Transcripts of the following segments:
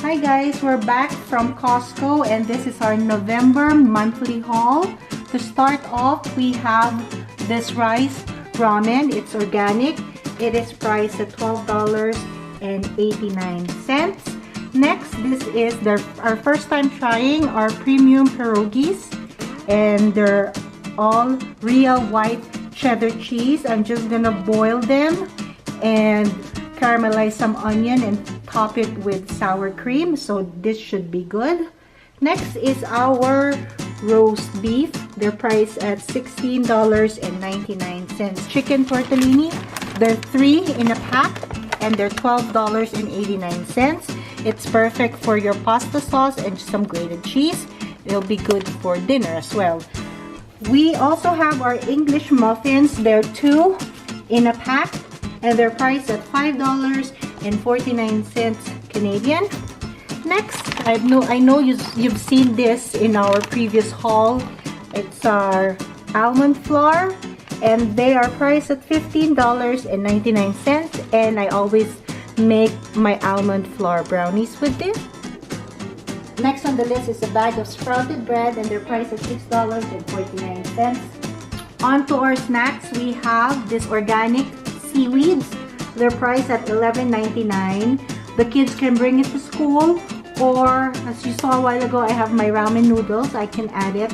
Hi guys, we're back from Costco and this is our November monthly haul. To start off, we have this rice ramen. It's organic. It is priced at $12.89. Next, this is our first time trying our premium pierogies, and they're all real white cheddar cheese. I'm just gonna boil them and caramelize some onion and top it with sour cream, so this should be good. Next is our roast beef. They're priced at $16.99. Chicken tortellini, they're 3 in a pack and they're $12.89. It's perfect for your pasta sauce and some grated cheese. It'll be good for dinner as well. We also have our English muffins. They're 2 in a pack and they're priced at $5.49 Canadian. Next, I know you've seen this in our previous haul. It's our almond flour, and they are priced at $15.99. And I always make my almond flour brownies with this. Next on the list is a bag of sprouted bread, and they're priced at $6.49. On to our snacks, we have this organic seaweeds. They're priced at $11.99. The kids can bring it to school, or as you saw a while ago, I have my ramen noodles. I can add it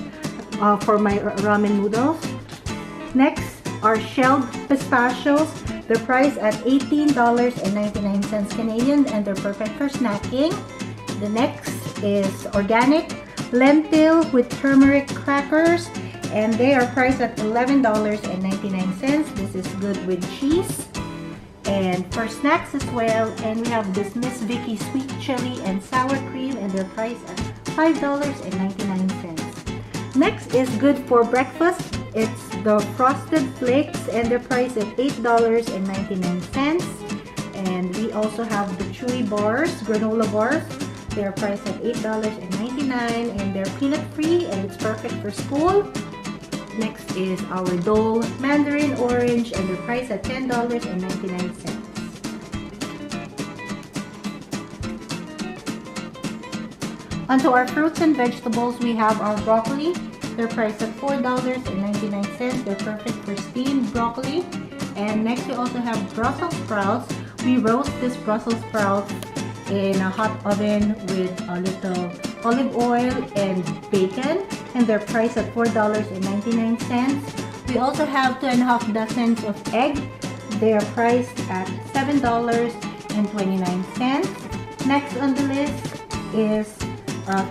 for my ramen noodles. Next are shelled pistachios. They're priced at $18.99 Canadian, and they're perfect for snacking. The next is organic lentil with turmeric crackers, and they are priced at $11.99. This is good with cheese and for snacks as well. And we have this Miss Vicky sweet chili and sour cream, and they're priced at $5.99. Next is good for breakfast. It's the Frosted Flakes and they're priced at $8.99. And we also have the Chewy bars, granola bars. They're priced at $8.99 and they're peanut free and it's perfect for school. Next is our Dole Mandarin Orange and they're priced at $10.99. Onto our fruits and vegetables, we have our broccoli. They're priced at $4.99. They're perfect for steamed broccoli. And next we also have Brussels sprouts. We roast this Brussels sprouts in a hot oven with a little olive oil and bacon. And they're priced at $4.99. We also have 2.5 dozens of eggs. They're priced at $7.29. Next on the list is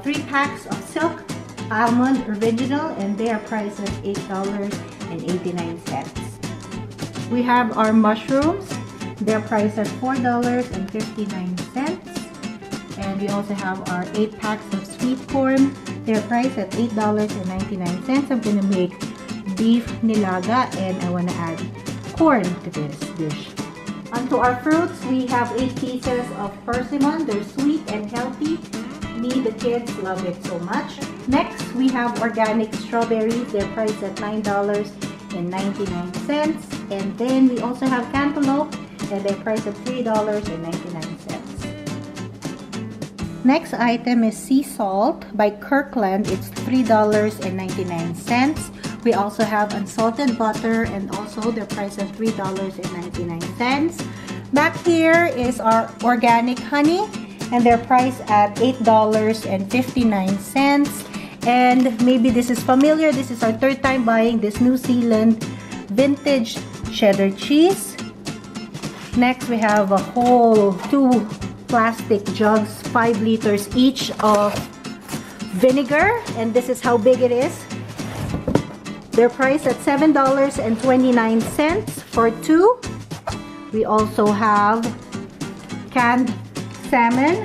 3 packs of Silk Almond Original and they are priced at $8.89. We have our mushrooms. They're priced at $4.59. And we also have our 8 packs of sweet corn. They're priced at $8.99. I'm gonna make beef nilaga and I wanna add corn to this dish. Onto our fruits, we have 8 pieces of persimmon. They're sweet and healthy. Me, the kids love it so much. Next, we have organic strawberries. They're priced at $9.99. And then we also have cantaloupe and they're priced at $3.99. Next item is sea salt by Kirkland. It's $3.99. We also have unsalted butter and also they're priced at $3.99. Back here is our organic honey. And they're priced at $8.59. And maybe this is familiar. This is our 3rd time buying this New Zealand vintage cheddar cheese. Next, we have a whole 2 plastic jugs, 5 liters each of vinegar. And this is how big it is. They're priced at $7.29 for 2. We also have canned salmon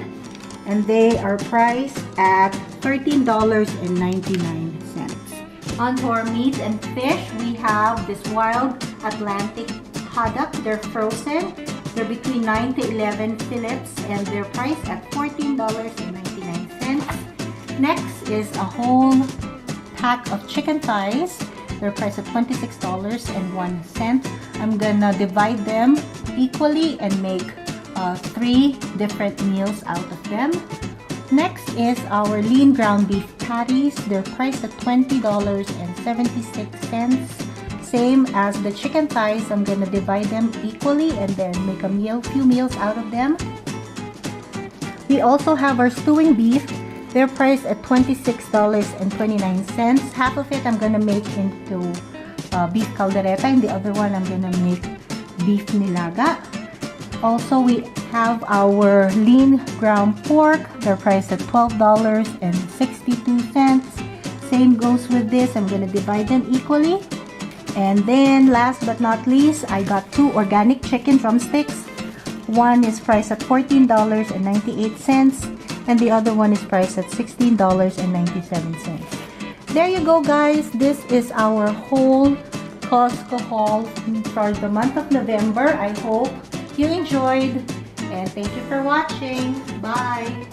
and they are priced at $13.99. On to our meat and fish, we have this wild Atlantic haddock. They're frozen. They're between 9 to 11 fillets and they're priced at $14.99. Next is a whole pack of chicken thighs. They're priced at $26.01. I'm gonna divide them equally and make 3 different meals out of them. Next is our lean ground beef patties. They're priced at $20.76. Same as the chicken thighs, I'm gonna divide them equally and then make few meals out of them. We also have our stewing beef. They're priced at $26.29. Half of it I'm gonna make into beef caldereta and the other one I'm gonna make beef nilaga. Also, we have our lean ground pork. They're priced at $12.62. Same goes with this. I'm going to divide them equally. And then, last but not least, I got 2 organic chicken drumsticks. One is priced at $14.98. And the other one is priced at $16.97. There you go, guys. This is our whole Costco haul for the month of November. I hope you enjoyed and thank you for watching. Bye!